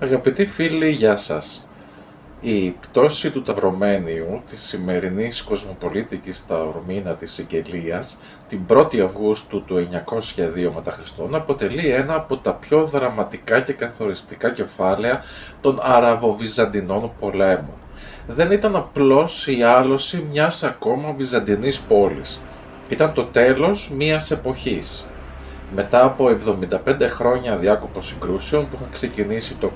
Αγαπητοί φίλοι, γεια σας. Η πτώση του Ταυρομένιου της σημερινής κοσμοπολίτικης Ταουρμίνα της Σικελίας την 1η Αυγούστου του 902 μετά αποτελεί ένα από τα πιο δραματικά και καθοριστικά κεφάλαια των Αραβοβυζαντινών πολέμων. Δεν ήταν απλώς η άλωση μιας ακόμα βυζαντινής πόλης. Ήταν το τέλος μιας εποχής. Μετά από 75 χρόνια αδιάκοπων συγκρούσεων που είχαν ξεκινήσει το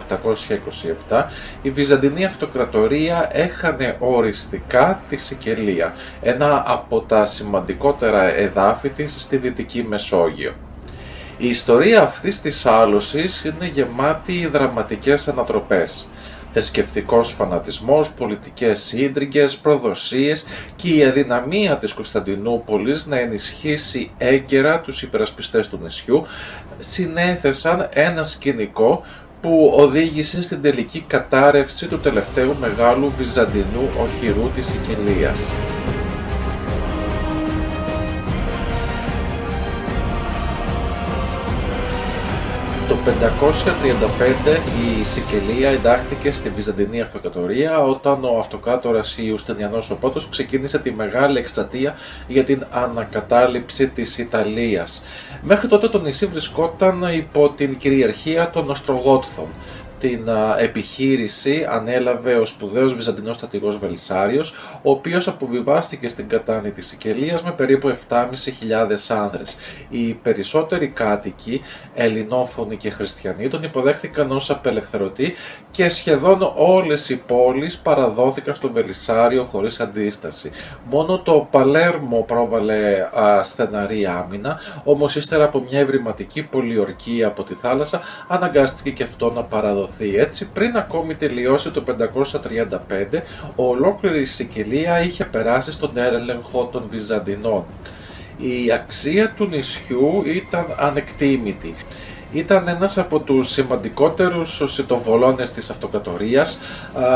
827, η Βυζαντινή Αυτοκρατορία έχανε οριστικά τη Σικελία, ένα από τα σημαντικότερα εδάφη της στη Δυτική Μεσόγειο. Η ιστορία αυτής της άλωσης είναι γεμάτη δραματικές ανατροπές. Θρησκευτικός φανατισμός, πολιτικές ίντριγκες, προδοσίες και η αδυναμία της Κωνσταντινούπολης να ενισχύσει έγκαιρα τους υπερασπιστές του νησιού συνέθεσαν ένα σκηνικό που οδήγησε στην τελική κατάρρευση του τελευταίου μεγάλου βυζαντινού οχυρού της Σικελίας. Το 535 η Σικελία εντάχθηκε στη Βυζαντινή Αυτοκρατορία όταν ο αυτοκράτορας Ιουστινιανός ο Πρώτος ξεκίνησε τη μεγάλη εκστρατεία για την ανακατάληψη της Ιταλίας. Μέχρι τότε το νησί βρισκόταν υπό την κυριαρχία των Οστρογότθων. Την επιχείρηση ανέλαβε ο σπουδαίος Βυζαντινός στρατηγός Βελισσάριος, ο οποίος αποβιβάστηκε στην κατάνη της Σικελίας με περίπου 7.500 άνδρες. Οι περισσότεροι κάτοικοι, ελληνόφωνοι και χριστιανοί, τον υποδέχθηκαν ως απελευθερωτή και σχεδόν όλες οι πόλεις παραδόθηκαν στο Βελισσάριο χωρίς αντίσταση. Μόνο το Παλέρμο πρόβαλε στεναρή άμυνα, όμως ύστερα από μια ευρηματική πολιορκία από τη θάλασσα αναγκάστηκε και αυτό να παραδοθεί. Έτσι, πριν ακόμη τελειώσει το 535, ολόκληρη η Σικελία είχε περάσει στον έλεγχο των Βυζαντινών. Η αξία του νησιού ήταν ανεκτήμητη. Ήταν ένας από τους σημαντικότερους σιτοβολώνες της αυτοκρατορίας,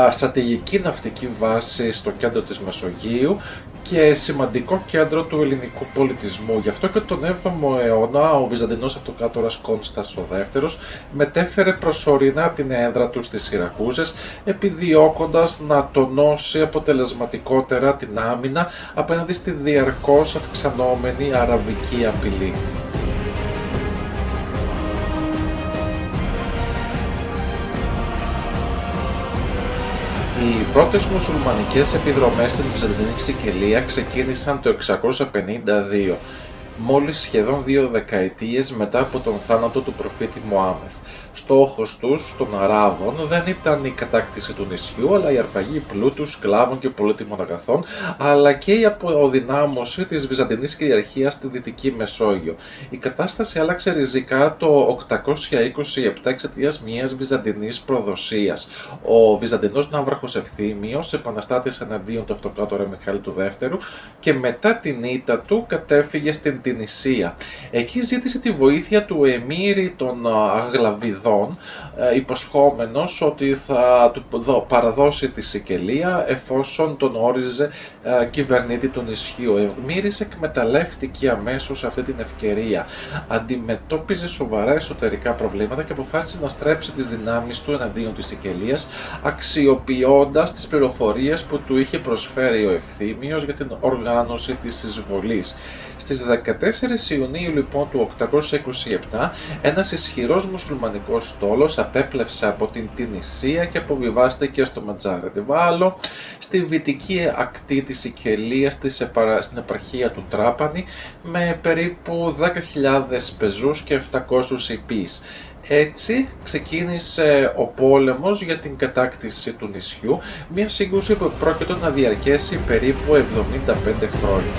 στρατηγική ναυτική βάση στο κέντρο της Μεσογείου και σημαντικό κέντρο του ελληνικού πολιτισμού. Γι' αυτό και τον 7ο αιώνα ο Βυζαντινός αυτοκράτορας Κόνστας ο Δεύτερος μετέφερε προσωρινά την έδρα του στις Σιρακούζες, επιδιώκοντας να τονώσει αποτελεσματικότερα την άμυνα απέναντι στη διαρκώς αυξανόμενη αραβική απειλή. Οι πρώτες μουσουλμανικές επιδρομές στην Βυζαντινή Σικελία ξεκίνησαν το 652, μόλις σχεδόν 2 δεκαετίες μετά από τον θάνατο του προφήτη Μωάμεθ. Στόχος τους, των Αράβων, δεν ήταν η κατάκτηση του νησιού, αλλά η αρπαγή πλούτου, σκλάβων και πολύτιμων αγαθών, αλλά και η αποδυνάμωση της Βυζαντινής κυριαρχίας στη Δυτική Μεσόγειο. Η κατάσταση άλλαξε ριζικά το 827 εξαιτίας μιας βυζαντινής προδοσίας. Ο Βυζαντινός ναύαρχος Ευθύμιος επαναστάτησε εναντίον του αυτοκράτορα Μιχαήλ του Δεύτερου και μετά την ήττα του κατέφυγε στην Τινησία. Εκεί ζήτησε τη βοήθεια του εμμύρη των Αγλαβιδών, υποσχόμενος ότι θα του παραδώσει τη Σικελία εφόσον τον όριζε κυβερνήτη του νησιού. Ο εμμύρης εκμεταλλεύτηκε αμέσως αυτή την ευκαιρία. Αντιμετώπιζε σοβαρά εσωτερικά προβλήματα και αποφάσισε να στρέψει τις δυνάμεις του εναντίον της Σικελίας, αξιοποιώντας τις πληροφορίες που του είχε προσφέρει ο Ευθύμιος για την οργάνωση της εισβολής. Στις 14 Ιουνίου λοιπόν του 827, ένας ισχυρός μουσουλμανικός στόλος απέπλευσε από την Τινησία και αποβιβάστηκε στο Ματζάρεντεβάλο, στη βυτική ακτή της Σικελίας, στην επαρχία του Τράπανη, με περίπου 10.000 πεζούς και 700 υπείς. Έτσι ξεκίνησε ο πόλεμος για την κατάκτηση του νησιού, μια σύγκρουση που πρόκειται να διαρκέσει περίπου 75 χρόνια.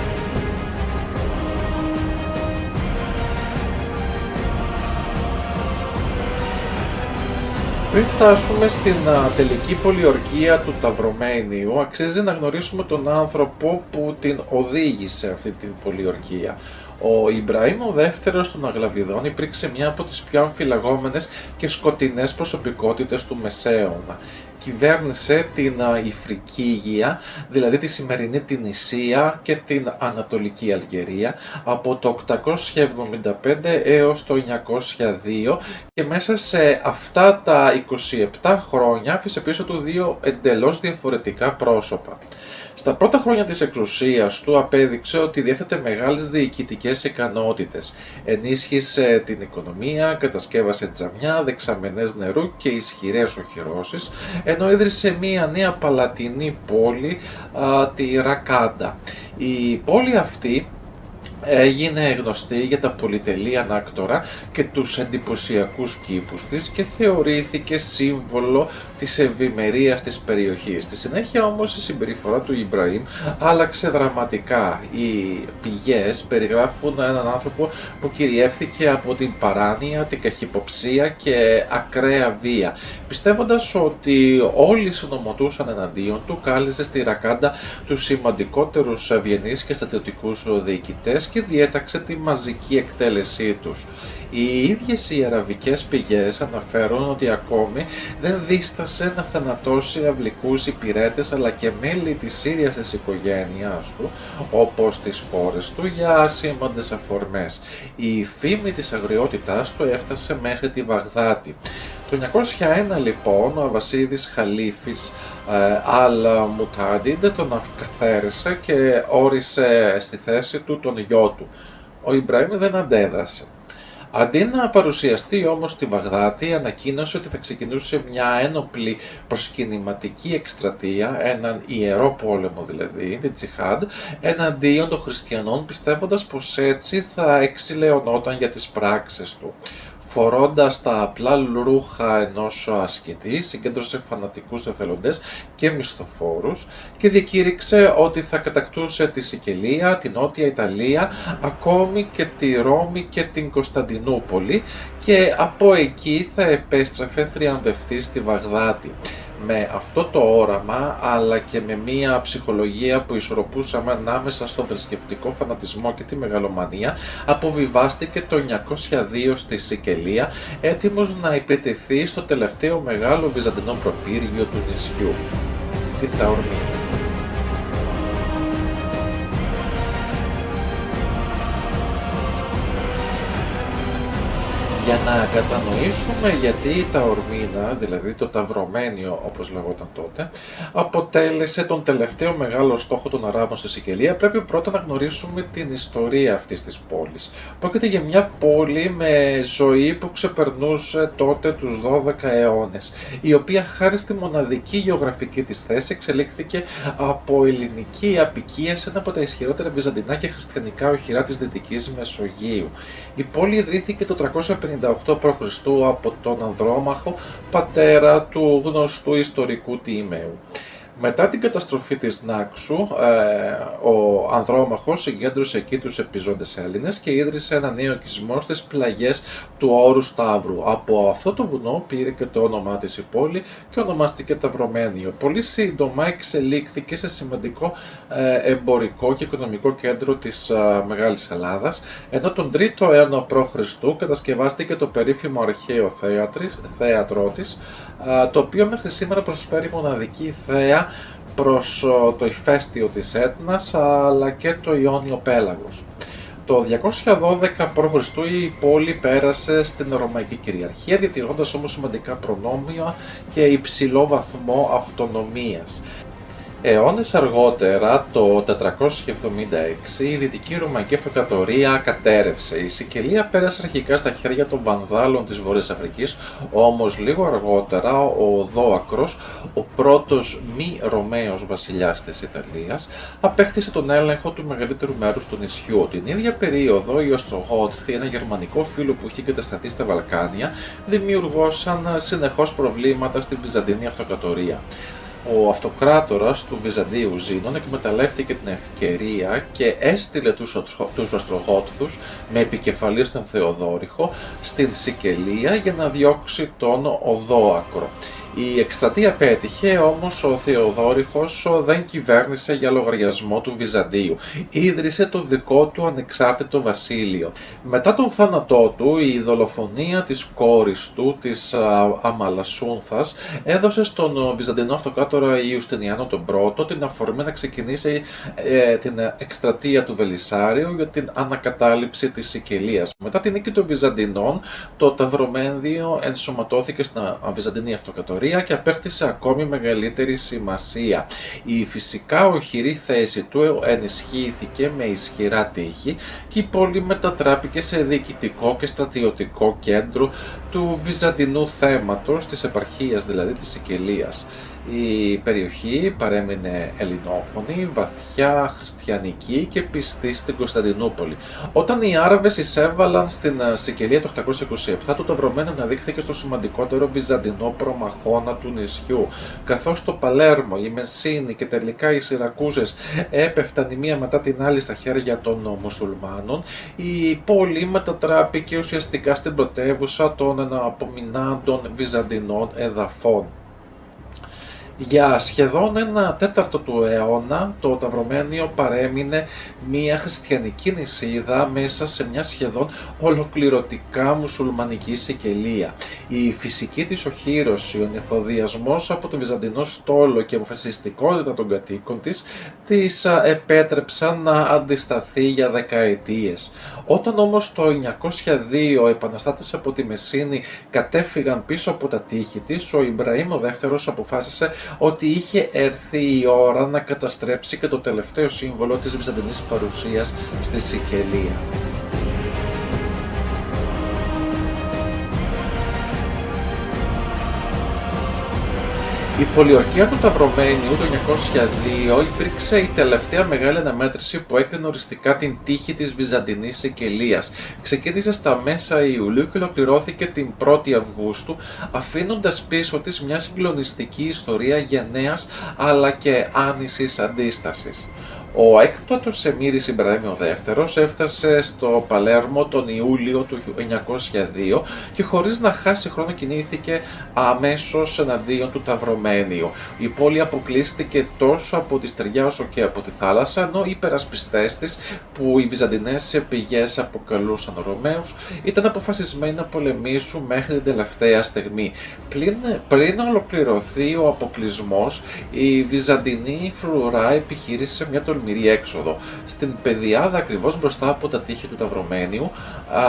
Πριν φτάσουμε στην τελική πολιορκία του Ταυρομένιου, αξίζει να γνωρίσουμε τον άνθρωπο που την οδήγησε αυτή την πολιορκία. Ο Ιμπραήμ ο Δεύτερος των Αγλαβιδών υπήρξε μια από τις πιο αμφιλαγόμενες και σκοτεινές προσωπικότητες του Μεσαίωνα. κυβέρνησε την Ιφρικίγεια, δηλαδή τη σημερινή την Ισία και την Ανατολική Αλγερία από το 875 έως το 902 και μέσα σε αυτά τα 27 χρόνια άφησε πίσω του δύο εντελώς διαφορετικά πρόσωπα. Στα πρώτα χρόνια της εξουσίας του απέδειξε ότι διέθετε μεγάλες διοικητικές ικανότητες. Ενίσχυσε την οικονομία, κατασκεύασε τζαμιά, δεξαμενές νερού και ισχυρές οχυρώσεις, ενώ ίδρυσε μία νέα παλατινή πόλη, τη Ρακάντα. Η πόλη αυτή έγινε γνωστή για τα πολυτελή ανάκτορα και τους εντυπωσιακούς κήπους της και θεωρήθηκε σύμβολο της ευημερίας της περιοχής. Στη συνέχεια όμως η συμπεριφορά του Ιμπραήμ άλλαξε δραματικά. Οι πηγές περιγράφουν έναν άνθρωπο που κυριεύθηκε από την παράνοια, την καχυποψία και ακραία βία. Πιστεύοντας ότι όλοι συνομωτούσαν εναντίον του, κάλεσε στη Ρακάντα τους σημαντικότερους ευγενείς και στρατιωτικούς διοικητές και διέταξε τη μαζική εκτέλεσή τους. Οι ίδιες οι αραβικές πηγές αναφέρουν ότι ακόμη δεν δίστασε να θανατώσει αυλικούς υπηρέτες αλλά και μέλη της ίδιας της οικογένειάς του, όπως τις κόρες του, για ασήμαντες αφορμές. Η φήμη της αγριότητάς του έφτασε μέχρι τη Βαγδάτη. Το 901 λοιπόν ο Αβασίδης Χαλίφης Αλ-Μουτάντιντ τον αυκαθαίρεσε και όρισε στη θέση του τον γιο του. Ο Ιμπραήμ δεν αντέδρασε. Αντί να παρουσιαστεί όμως στη Βαγδάτη, ανακοίνωσε ότι θα ξεκινούσε μια ένοπλη προσκυνηματική εκστρατεία, έναν ιερό πόλεμο δηλαδή, την Τζιχάντ, εναντίον των χριστιανών, πιστεύοντας πως έτσι θα εξηλαιωνόταν για τις πράξεις του. Φορώντας τα απλά ρούχα ενός ασκητή, συγκέντρωσε φανατικούς εθελοντές και μισθοφόρους και διακήρυξε ότι θα κατακτούσε τη Σικελία, την Νότια Ιταλία, ακόμη και τη Ρώμη και την Κωνσταντινούπολη και από εκεί θα επέστρεφε θριαμβευτής στη Βαγδάτη. Με αυτό το όραμα, αλλά και με μια ψυχολογία που ισορροπούσαμε ανάμεσα στον θρησκευτικό φανατισμό και τη μεγαλομανία, αποβιβάστηκε το 902 στη Σικελία, έτοιμος να επιτεθεί στο τελευταίο μεγάλο βυζαντινό προπύργιο του νησιού, την Ταορμία. Για να κατανοήσουμε γιατί η Ταορμίνα, δηλαδή το Ταυρομένιο όπως λεγόταν τότε, αποτέλεσε τον τελευταίο μεγάλο στόχο των Αράβων στη Σικελία, πρέπει πρώτα να γνωρίσουμε την ιστορία αυτής της πόλης. Πρόκειται για μια πόλη με ζωή που ξεπερνούσε τότε τους 12 αιώνες, η οποία χάρη στη μοναδική γεωγραφική της θέση εξελίχθηκε από ελληνική αποικία σε ένα από τα ισχυρότερα βυζαντινά και χριστιανικά οχυρά της Δυτικής Μεσογείου. Η πόλη ιδρύθηκε το 358 π.Χ. από τον Ανδρόμαχο, πατέρα του γνωστού ιστορικού Τιημαίου. Μετά την καταστροφή της Νάξου, ο Ανδρόμαχος συγκέντρωσε εκεί τους επιζώντες Έλληνες και ίδρυσε ένα νέο οικισμό στις πλαγιές του Όρου Σταύρου. Από αυτό το βουνό πήρε και το όνομά της η πόλη και ονομάστηκε Ταυρομένιο. Πολύ σύντομα εξελίχθηκε σε σημαντικό εμπορικό και οικονομικό κέντρο της Μεγάλης Ελλάδας, ενώ τον 3ο αιώνα π.Χ. κατασκευάστηκε το περίφημο αρχαίο θέατρό της, το οποίο μέχρι σήμερα προσφέρει μοναδική θέα προς το ηφαίστειο της Έτνας αλλά και το Ιόνιο πέλαγος. Το 212 π.Χ. η πόλη πέρασε στην Ρωμαϊκή κυριαρχία, διατηρώντας όμως σημαντικά προνόμια και υψηλό βαθμό αυτονομίας. Αιώνες αργότερα, το 476, η Δυτική Ρωμαϊκή Αυτοκρατορία κατέρευσε. Η Σικελία πέρασε αρχικά στα χέρια των Βανδάλων της Βόρειας Αφρικής, όμως λίγο αργότερα ο Δόακρος, ο πρώτος μη Ρωμαίος βασιλιάς της Ιταλίας, απέκτησε τον έλεγχο του μεγαλύτερου μέρους του νησιού. Την ίδια περίοδο, οι Οστρογότθοι, ένα γερμανικό φύλλο που είχε κατασταθεί στα Βαλκάνια, δημιουργούσαν συνεχώς προβλήματα στη Βυζαντινή Αυτοκρατορία. Ο αυτοκράτορας του Βυζαντίου Ζήνων εκμεταλλεύτηκε την ευκαιρία και έστειλε τους Οστρογότθους με επικεφαλή στον Θεοδόρυχο στην Σικελία για να διώξει τον Οδόακρο. Η εκστρατεία πέτυχε, όμως ο Θεοδόρυχος δεν κυβέρνησε για λογαριασμό του Βυζαντίου. Ίδρυσε το δικό του ανεξάρτητο βασίλειο. Μετά τον θάνατό του, η δολοφονία της κόρης του, της Αμαλασούνθας, έδωσε στον Βυζαντινό αυτοκράτορα Ιουστινιάνο τον πρώτο την αφορμή να ξεκινήσει την εκστρατεία του Βελισσάριου για την ανακατάληψη της Σικελίας. Μετά την νίκη των Βυζαντινών, το Ταυρομένδιο ενσωματώθηκε στην Βυζαντινή Αυτοκρατορία και απέκτησε ακόμη μεγαλύτερη σημασία. Η φυσικά οχυρή θέση του ενισχύθηκε με ισχυρά τείχη και η πόλη μετατράπηκε σε διοικητικό και στρατιωτικό κέντρο του βυζαντινού θέματος, της επαρχίας δηλαδή της Σικελίας. Η περιοχή παρέμεινε ελληνόφωνη, βαθιά χριστιανική και πιστή στην Κωνσταντινούπολη. Όταν οι Άραβες εισέβαλαν στην Σικελία το 827, το Ταυρωμένο αναδείχθηκε στο σημαντικότερο βυζαντινό προμαχώνα του νησιού. Καθώς το Παλέρμο, η Μεσίνη και τελικά οι Σιρακούζες έπεφταν η μία μετά την άλλη στα χέρια των μουσουλμάνων, η πόλη μετατράπηκε ουσιαστικά στην πρωτεύουσα των απομεινάντων βυζαντινών εδαφών. Για σχεδόν ένα τέταρτο του αιώνα, το Ταυρωμένιο παρέμεινε μια χριστιανική νησίδα μέσα σε μια σχεδόν ολοκληρωτικά μουσουλμανική Σικελία. Η φυσική της οχύρωση, ο νεφοδιασμός από τον Βυζαντινό στόλο και η αποφασιστικότητα των κατοίκων της επέτρεψαν να αντισταθεί για δεκαετίες. Όταν όμως το 902 επαναστάτες από τη Μεσίνη κατέφυγαν πίσω από τα τείχη της, ο Ιμπραήμ ο δεύτερος αποφάσισε ότι είχε έρθει η ώρα να καταστρέψει και το τελευταίο σύμβολο της βυζαντινής παρουσίας στη Σικελία. Η πολιορκία του Ταυρωμένιου το 902 υπήρξε η τελευταία μεγάλη αναμέτρηση που έκρινε οριστικά την τύχη της Βυζαντινής Σικελίας. Ξεκίνησε στα μέσα Ιουλίου και ολοκληρώθηκε την 1η Αυγούστου, αφήνοντας πίσω της μια συγκλονιστική ιστορία γενναίας αλλά και άνησης αντίστασης. Ο έκτοτος Εμμύρης Ιμπραήμ ο δεύτερος έφτασε στο Παλέρμο τον Ιούλιο του 902 και χωρίς να χάσει χρόνο κινήθηκε αμέσως εναντίον του Ταυρωμένιου. Η πόλη αποκλείστηκε τόσο από τη στεριά όσο και από τη θάλασσα, ενώ οι υπερασπιστές της, που οι βυζαντινές πηγές αποκαλούσαν Ρωμαίους, ήταν αποφασισμένοι να πολεμήσουν μέχρι την τελευταία στιγμή. Πριν ολοκληρωθεί ο αποκλεισμός, η βυζαντινή φρουρά επιχείρησε μια τολμηρή έξοδο. Στην πεδιάδα, ακριβώς μπροστά από τα τείχη του Ταυρωμένιου,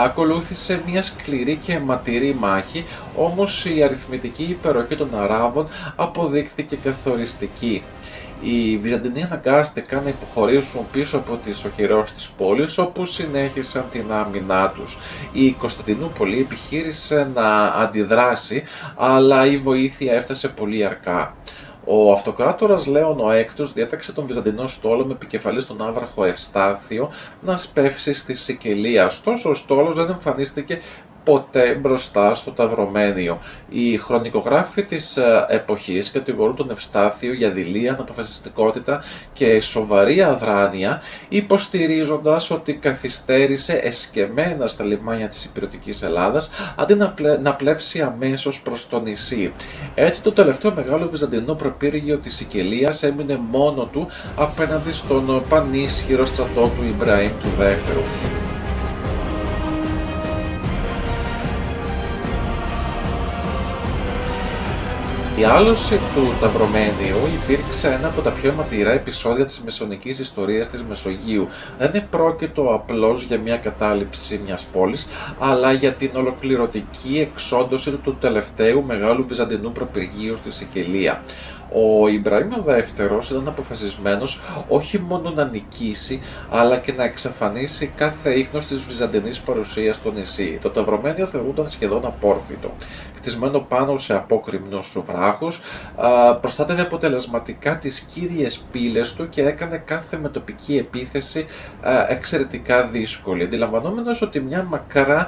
ακολούθησε μια σκληρή και αιματηρή μάχη, όμως η αριθμητική υπεροχή των Αράβων αποδείχθηκε καθοριστική. Οι Βυζαντινοί αναγκάστηκαν να υποχωρήσουν πίσω από τις οχυρώσεις της πόλης, όπου συνέχισαν την άμυνά τους. Η Κωνσταντινούπολη επιχείρησε να αντιδράσει, αλλά η βοήθεια έφτασε πολύ αργά. Ο αυτοκράτορας Λέων ο Έκτος διέταξε τον Βυζαντινό στόλο με επικεφαλής τον Άβραχο Ευστάθιο να σπεύσει στη Σικελία. Ωστόσο, ο στόλος δεν εμφανίστηκε ποτέ μπροστά στο Ταυρωμένιο. Οι χρονικογράφοι της εποχής κατηγορούν τον Ευστάθιο για δειλία, αναποφασιστικότητα και σοβαρή αδράνεια, υποστηρίζοντας ότι καθυστέρησε εσκεμμένα στα λιμάνια της Ηπειρωτικής Ελλάδας αντί να πλεύσει αμέσως προς το νησί. Έτσι, το τελευταίο μεγάλο βυζαντινό προπύργιο της Σικελίας έμεινε μόνο του απέναντι στον πανίσχυρο στρατό του Ιμπραήμ του δεύτερου. Η άλωση του Ταυρωμένιου υπήρξε ένα από τα πιο αιματηρά επεισόδια της μεσονικής ιστορίας της Μεσογείου. Δεν επρόκειτο απλώς για μια κατάληψη μιας πόλης, αλλά για την ολοκληρωτική εξόντωση του τελευταίου μεγάλου βυζαντινού προπυργείου στη Σικελία. Ο Ιμπραήμ ο δεύτερος ήταν αποφασισμένος όχι μόνο να νικήσει, αλλά και να εξαφανίσει κάθε ίχνος της βυζαντινής παρουσίας στο νησί. Το Ταυρωμένιο θεωρούνταν σχεδόν απόρθητο. Χτισμένο πάνω σε απόκρημνους βράχους, προστάτευε αποτελεσματικά τις κύριες πύλες του και έκανε κάθε μετοπική επίθεση εξαιρετικά δύσκολη. Αντιλαμβανόμενος ότι μια μακρά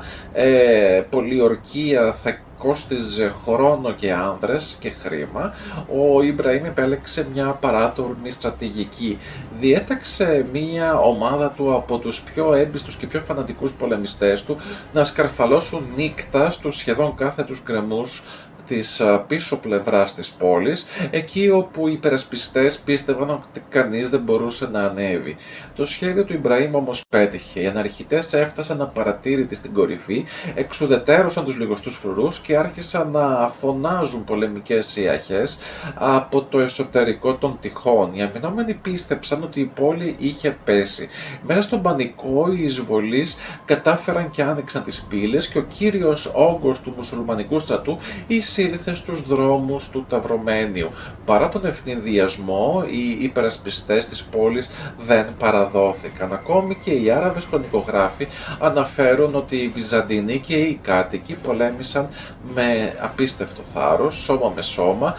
πολιορκία θα κόστιζε χρόνο και άνδρες και χρήμα, ο Ιμπραήμ επέλεξε μια παράτολμη στρατηγική. Διέταξε μια ομάδα του από τους πιο έμπιστους και πιο φανατικούς πολεμιστές του να σκαρφαλώσουν νύκτα στους σχεδόν κάθετους γκρεμούς της πίσω πλευράς της πόλης, εκεί όπου οι υπερασπιστές πίστευαν ότι κανείς δεν μπορούσε να ανέβει. Το σχέδιο του Ιμπραήμ όμως πέτυχε. Οι αναρχητές έφτασαν απαρατήρητοι στην κορυφή, εξουδετέρωσαν τους λιγοστούς φρουρούς και άρχισαν να φωνάζουν πολεμικές ιαχές από το εσωτερικό των τυχών. Οι αμυνόμενοι πίστεψαν ότι η πόλη είχε πέσει. Μέσα στον πανικό, οι εισβολείς κατάφεραν και άνοιξαν τις πύλες και ο κύριος όγκος του μουσουλμανικού στρατού εισήλθε στους δρόμους του Ταυρωμένιου. Παρά τον ευνηδιασμό, οι υπερασπιστές της πόλης δεν παραδόθηκαν. Ακόμη και οι Άραβες χρονικογράφοι αναφέρουν ότι οι Βυζαντινοί και οι κάτοικοι πολέμησαν με απίστευτο θάρρος, σώμα με σώμα,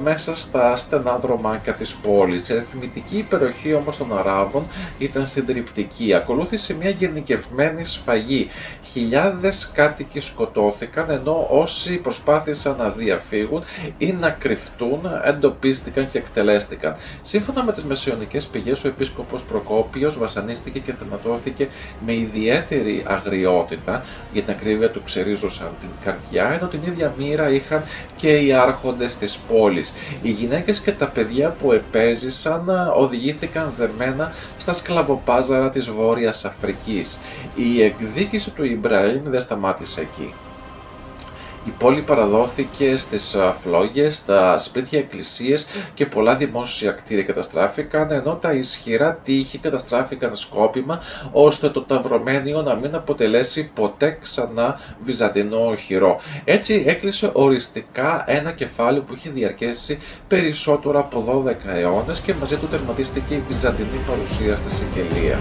μέσα στα στενά δρομάκια της πόλης. Η αριθμητική υπεροχή όμως των Αράβων ήταν συντριπτική. Ακολούθησε μια γενικευμένη σφαγή. Χιλιάδες κάτοικοι σκοτώθηκαν, ενώ όσοι προσπάθησαν να διαφύγουν ή να κρυφτούν εντοπίστηκαν και εκτελέστηκαν. Σύμφωνα με τις μεσαιωνικές πηγές, ο επίσκοπος Προκόπιος βασανίστηκε και θανατώθηκε με ιδιαίτερη αγριότητα. Για την ακρίβεια του ξερίζωσαν την καρδιά, ενώ την ίδια μοίρα είχαν και οι άρχοντες της πόλης. Οι γυναίκες και τα παιδιά που επέζησαν οδηγήθηκαν δεμένα στα σκλαβοπάζαρα της Βόρειας Αφρικής. Η εκδίκηση του Ιμπραήμ δεν σταμάτησε εκεί. Η πόλη παραδόθηκε στις φλόγες, στα σπίτια, εκκλησίες και πολλά δημόσια κτίρια καταστράφηκαν, ενώ τα ισχυρά τείχη καταστράφηκαν σκόπιμα, ώστε το Ταυρωμένιο να μην αποτελέσει ποτέ ξανά βυζαντινό οχυρό. Έτσι έκλεισε οριστικά ένα κεφάλαιο που είχε διαρκέσει περισσότερο από 12 αιώνες και μαζί του τερματίστηκε η βυζαντινή παρουσία στη Σικελία.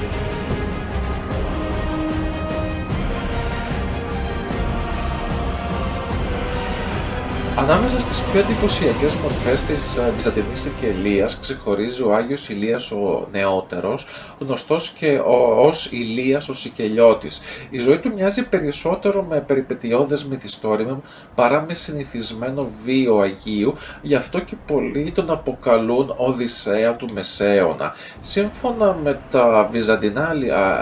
Ανάμεσα στις πιο εντυπωσιακές μορφές της Βυζαντινής Σικελίας ξεχωρίζει ο Άγιος Ηλίας ο Νεότερος, γνωστός και ως Ηλίας ο Σικελιώτης. Η ζωή του μοιάζει περισσότερο με περιπετειώδες μυθιστόρημα παρά με συνηθισμένο βίο Αγίου, γι' αυτό και πολλοί τον αποκαλούν Οδυσσέα του Μεσαίωνα. Σύμφωνα με τα βυζαντινά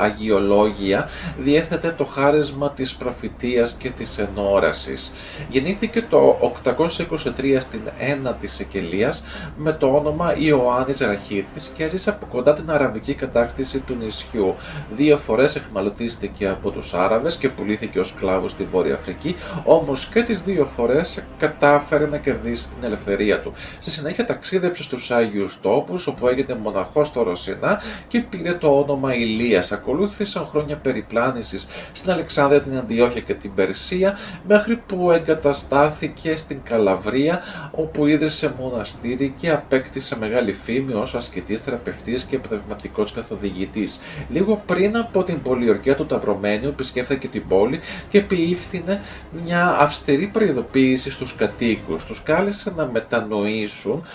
αγιολόγια, διέθετε το χάρισμα της προφητείας και της ενόρασης. Γεννήθηκε το 823 στην Ένα της Σικελίας με το όνομα Ιωάννης Ραχίτης και έζησε από κοντά την αραβική κατάκτηση του νησιού. 2 φορές εχμαλωτίστηκε από τους Άραβες και πουλήθηκε ως σκλάβος στη Βόρεια Αφρική, όμως και τις 2 φορές κατάφερε να κερδίσει την ελευθερία του. Στη συνέχεια ταξίδεψε στους Άγιους Τόπους, όπου έγινε μοναχός στο Ρωσινά και πήρε το όνομα Ηλίας. Ακολούθησαν χρόνια περιπλάνησης στην Αλεξάνδρεια, την Αντιόχεια και την Περσία, μέχρι που εγκαταστάθηκε στην Καλαβρία, όπου ίδρυσε μοναστήρι και απέκτησε μεγάλη φήμη ως ασκητής, θεραπευτής και πνευματικός καθοδηγητής. Λίγο πριν από την πολιορκία του Ταυρωμένιου επισκέφθηκε την πόλη και επιήφθηνε μια αυστηρή προειδοποίηση στους κατοίκους. Τους κάλεσε να μετανοήσουν,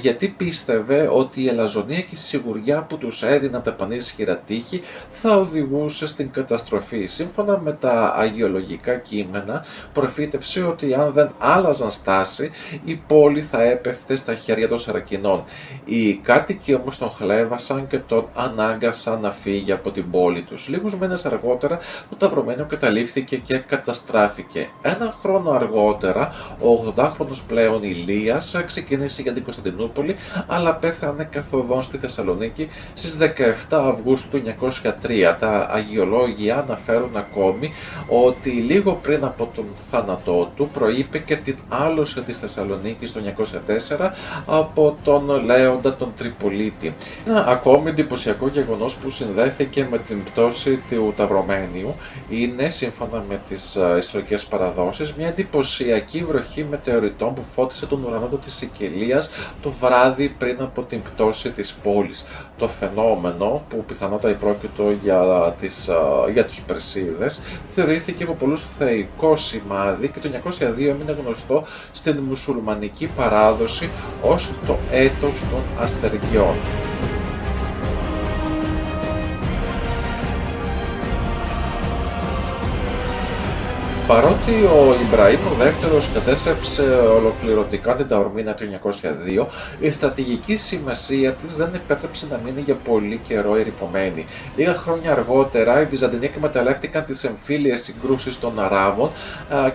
γιατί πίστευε ότι η αλαζονία και η σιγουριά που τους έδιναν τα πανίσχυρα τείχη θα οδηγούσε στην καταστροφή. Σύμφωνα με τα αγιολογικά κείμενα, προφήτευσε ότι αν δεν άλλαζαν στάση, η πόλη θα έπεφτε στα χέρια των Σαρακινών. Οι κάτοικοι όμως τον χλέβασαν και τον ανάγκασαν να φύγει από την πόλη τους. Λίγους μήνες αργότερα, το Ταυρωμένιο καταλήφθηκε και καταστράφηκε. Ένα χρόνο αργότερα, ο 80χρονος πλέον Ηλίας ξεκίνησε για την Κωνσταντινούπολη, αλλά πέθανε καθοδόν στη Θεσσαλονίκη στις 17 Αυγούστου του 903. Τα αγιολόγια αναφέρουν ακόμη ότι λίγο πριν από τον θάνατό του προείπε και την άλωση της Θεσσαλονίκης το 904 από τον Λέοντα τον Τριπολίτη. Ένα ακόμη εντυπωσιακό γεγονός που συνδέθηκε με την πτώση του Ταυρωμένιου είναι, σύμφωνα με τις ιστορικές παραδόσεις, μια εντυπωσιακή βροχή μετεωρητών που φώτισε τον ουρανό της Σικελίας το βράδυ πριν από την πτώση της πόλης. Το φαινόμενο, που πιθανότατα πρόκειτο για τους Περσίδες, θεωρήθηκε από πολλούς θεϊκό σημάδι και το 902 έμεινε γνωστό στην μουσουλμανική παράδοση ως το έτος των αστεριών. Παρότι ο Ιμπραήμ ο δεύτερος κατέστρεψε ολοκληρωτικά την Ταορμήνα το 902, η στρατηγική σημασία της δεν επέτρεψε να μείνει για πολύ καιρό ερειπωμένη. Λίγα χρόνια αργότερα, οι Βυζαντινοί εκμεταλλεύτηκαν τις εμφύλιες συγκρούσεις των Αράβων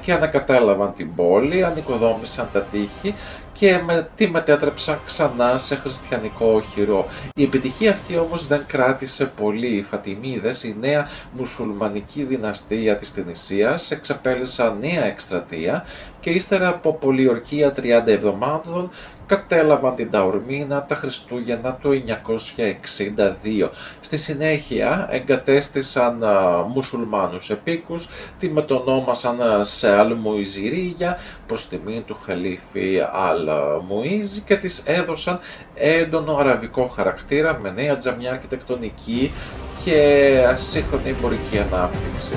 και ανακατέλαβαν την πόλη, ανοικοδόμησαν τα τείχη και τη μετέτρεψαν ξανά σε χριστιανικό όχυρο. Η επιτυχία αυτή όμως δεν κράτησε πολύ. Οι Φατιμίδες, η νέα μουσουλμανική δυναστεία της Τινησίας, εξαπέλυσαν νέα εκστρατεία και ύστερα από πολιορκία 30 εβδομάδων κατέλαβαν την Ταορμήνα τα Χριστούγεννα του 962. Στη συνέχεια εγκατέστησαν μουσουλμάνους επίκους, τη μετονόμασαν σε Αλ-Μουιζιρίγια προς τιμή του Χαλίφη Αλ-Μουίζ και της έδωσαν έντονο αραβικό χαρακτήρα με νέα τζαμιά αρχιτεκτονική και σύγχρονη εμπορική ανάπτυξη.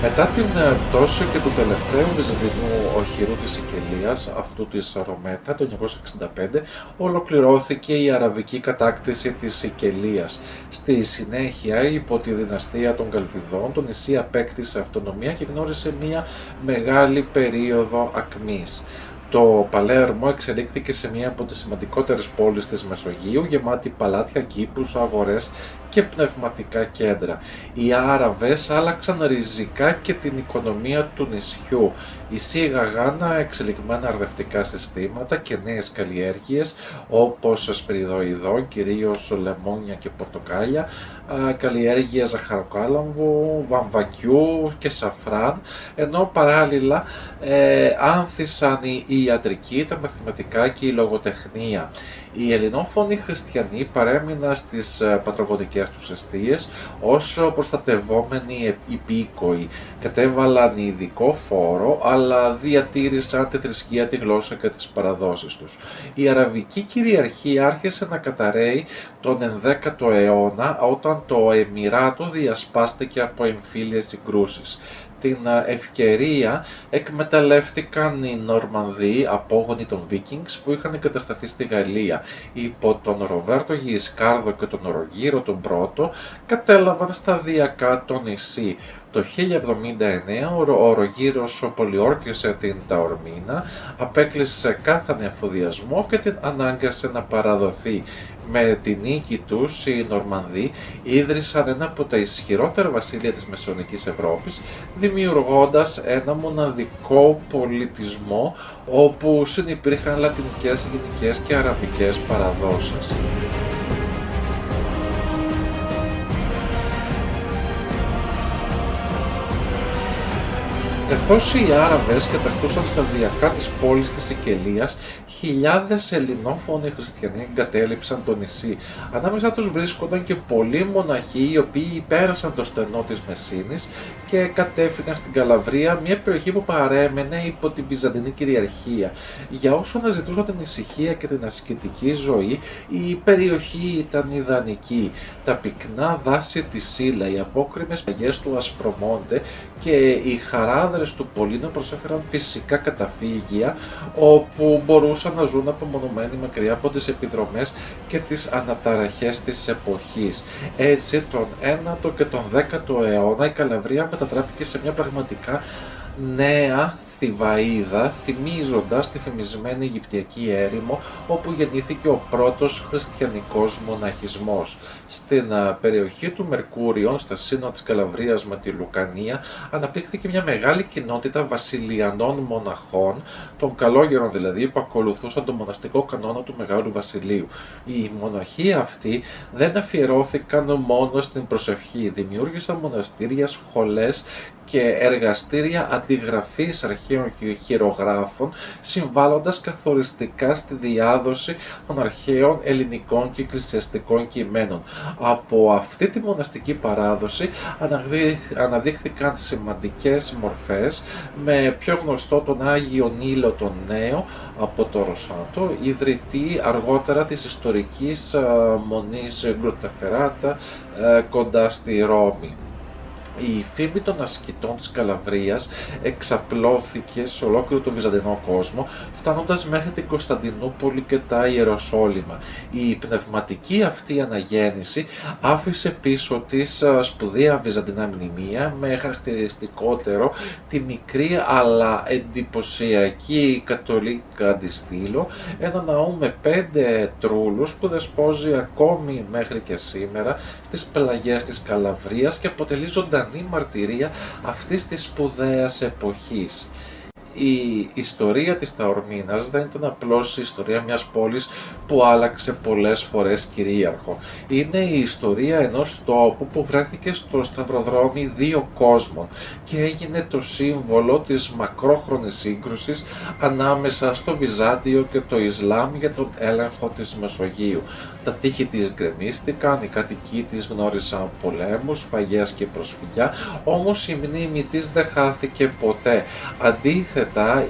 Μετά την πτώση και του τελευταίου βυζαντινού οχυρού της Σικελίας, αυτού της Ρωμέτα, το 965, ολοκληρώθηκε η αραβική κατάκτηση της Σικελίας. Στη συνέχεια, υπό τη δυναστεία των Καλβιδών, το νησί απέκτησε αυτονομία και γνώρισε μια μεγάλη περίοδο ακμής. Το Παλέρμο εξελίχθηκε σε μία από τις σημαντικότερες πόλεις της Μεσογείου, γεμάτη παλάτια, κήπους, αγορές και πνευματικά κέντρα. Οι Άραβες άλλαξαν ριζικά και την οικονομία του νησιού. Εισήγαγαν εξελιγμένα αρδευτικά συστήματα και νέες καλλιέργειες όπως σπυριδοειδών, κυρίως λεμόνια και πορτοκάλια, καλλιέργεια ζαχαροκάλαμβου, βαμβακιού και σαφράν, ενώ παράλληλα άνθησαν η ιατρική, τα μαθηματικά και η λογοτεχνία. Οι ελληνόφωνοι χριστιανοί παρέμειναν στις πατρογονικές τους εστίες ως προστατευόμενοι υπήκοοι. Κατέβαλαν ειδικό φόρο, αλλά διατήρησαν τη θρησκεία, τη γλώσσα και τις παραδόσεις τους. Η αραβική κυριαρχία άρχισε να καταρρέει τον 11ο αιώνα, όταν το Εμιράτο διασπάστηκε από εμφύλιες συγκρούσεις. Την ευκαιρία εκμεταλλεύτηκαν οι Νορμανδοί, απόγονοι των Βίκινγκς, που είχαν εγκατασταθεί στη Γαλλία. Υπό τον Ροβέρτο Γισκάρδο και τον Ρογύρο τον Πρώτο κατέλαβαν σταδιακά το νησί. Το 1079 ο Ρογύρος πολιόρκησε την Ταορμήνα, απέκλεισε κάθε ανεφοδιασμό και την ανάγκασε να παραδοθεί. Με τη νίκη τους οι Νορμανδοί ίδρυσαν ένα από τα ισχυρότερα βασίλεια της Μεσαιωνικής Ευρώπης, δημιουργώντας ένα μοναδικό πολιτισμό όπου συνυπήρχαν λατινικές, ελληνικές και αραβικές παραδόσεις. Καθώς οι Άραβες κατακτούσαν σταδιακά τις πόλεις της Σικελίας, χιλιάδες ελληνόφωνοι χριστιανοί εγκατέλειψαν το νησί. Ανάμεσα τους βρίσκονταν και πολλοί μοναχοί οι οποίοι πέρασαν το στενό της Μεσίνης και κατέφυγαν στην Καλαβρία, μια περιοχή που παρέμενε υπό τη Βυζαντινή κυριαρχία. Για όσους αναζητούσαν την ησυχία και την ασκητική ζωή, η περιοχή ήταν ιδανική. Τα πυκνά δάση της Σύλλα, οι απόκρημες παγιές του Ασπρομόντε και οι χαράδρες του Πολύνου προσέφεραν φυσικά καταφύγια όπου μπορούσαν να ζουν απομονωμένοι μακριά από τις επιδρομές και τις αναταραχές της εποχής. Έτσι, τον 9ο και τον 10ο αιώνα η Καλαβρία μετατράπηκε σε μια πραγματικά νέα Θηβαΐδα, θυμίζοντας τη φημισμένη Αιγυπτιακή έρημο όπου γεννήθηκε ο πρώτος χριστιανικός μοναχισμός. Στην περιοχή του Μερκούριον, στα σύνορα της Καλαβρίας με τη Λουκανία, αναπτύχθηκε μια μεγάλη κοινότητα βασιλιανών μοναχών, των καλόγερων δηλαδή, που ακολουθούσαν τον μοναστικό κανόνα του Μεγάλου Βασιλείου. Οι μοναχοί αυτοί δεν αφιερώθηκαν μόνο στην προσευχή, δημιούργησαν μοναστήρια, σχολές και εργαστήρια αντιγραφής αρχαίων χειρογράφων, συμβάλλοντας καθοριστικά στη διάδοση των αρχαίων ελληνικών και εκκλησιαστικών κειμένων. Από αυτή τη μοναστική παράδοση αναδείχθηκαν σημαντικές μορφές, με πιο γνωστό τον Άγιο Νίλο τον Νέο από το Ρωσάτο, ιδρυτή αργότερα της ιστορικής μονής Γκρουτεφεράτα κοντά στη Ρώμη. Η φήμη των ασκητών της Καλαβρίας εξαπλώθηκε σε ολόκληρο τον Βυζαντινό κόσμο, φτάνοντας μέχρι την Κωνσταντινούπολη και τα Ιεροσόλυμα. Η πνευματική αυτή αναγέννηση άφησε πίσω της σπουδαία βυζαντινά μνημεία, με χαρακτηριστικότερο τη μικρή αλλά εντυπωσιακή κατολίκα αντιστήλο, ένα ναό με 5 τρούλους που δεσπόζει ακόμη μέχρι και σήμερα στις πλαγιές της Καλαβρίας και αποτελεί ζωντανή μαρτυρία αυτής της σπουδαίας εποχής. Η ιστορία της Ταορμήνας δεν ήταν απλώς η ιστορία μιας πόλης που άλλαξε πολλές φορές κυρίαρχο. Είναι η ιστορία ενός τόπου που βρέθηκε στο σταυροδρόμι 2 κόσμων και έγινε το σύμβολο της μακρόχρονης σύγκρουσης ανάμεσα στο Βυζάντιο και το Ισλάμ για τον έλεγχο της Μεσογείου. Τα τείχη της γκρεμίστηκαν, οι κατοικοί της γνώρισαν πολέμους, σφαγές και προσφυγιά, όμως η μνήμη της δεν χάθηκε ποτέ. Αντίθετα,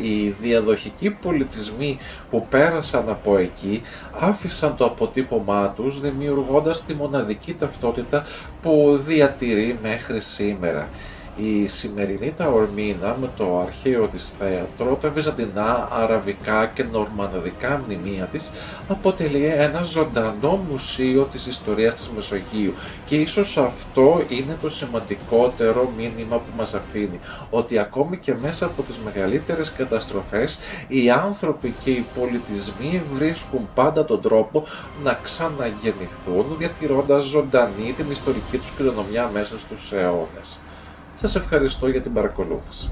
οι διαδοχικοί πολιτισμοί που πέρασαν από εκεί άφησαν το αποτύπωμά τους, δημιουργώντας τη μοναδική ταυτότητα που διατηρεί μέχρι σήμερα. Η σημερινή Ταορμήνα με το αρχαίο της θέατρο, τα βυζαντινά, αραβικά και νορμανδικά μνημεία της αποτελεί ένα ζωντανό μουσείο της ιστορίας της Μεσογείου και ίσως αυτό είναι το σημαντικότερο μήνυμα που μας αφήνει, ότι ακόμη και μέσα από τις μεγαλύτερες καταστροφές οι άνθρωποι και οι πολιτισμοί βρίσκουν πάντα τον τρόπο να ξαναγεννηθούν, διατηρώντας ζωντανή την ιστορική τους κληρονομιά μέσα στους αιώνες. Σας ευχαριστώ για την παρακολούθηση.